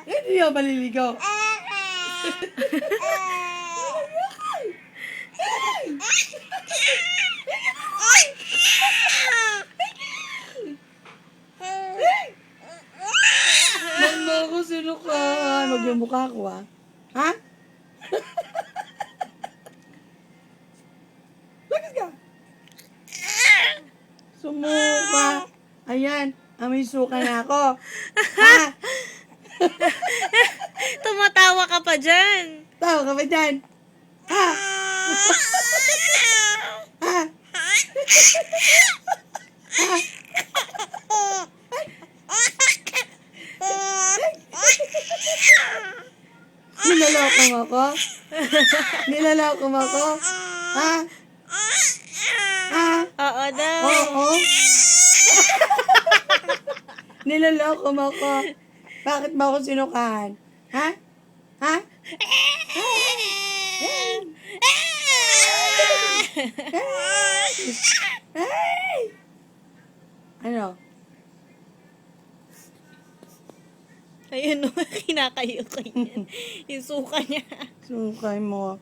Hindi ako maliligaw. Mama ko, sino ka? Huwag yung mukha ko, ha? Ha? Lakas ka! Sumuka. Ayan, amoy suka na ako. Ha? Tumatawa ka pa dyan. Tawa ka ba dyan? Ha? Ha? Nilaloko mo ako? Nilaloko mo ako? Ha? Ha? Oo daw. Oo? Nilaloko mo ako? Bakit mo ako sinukahan? Ha? Ha? Hey! Ano? Ayun o, kinakayo ko yan. Yung suka niya. Sukay mo.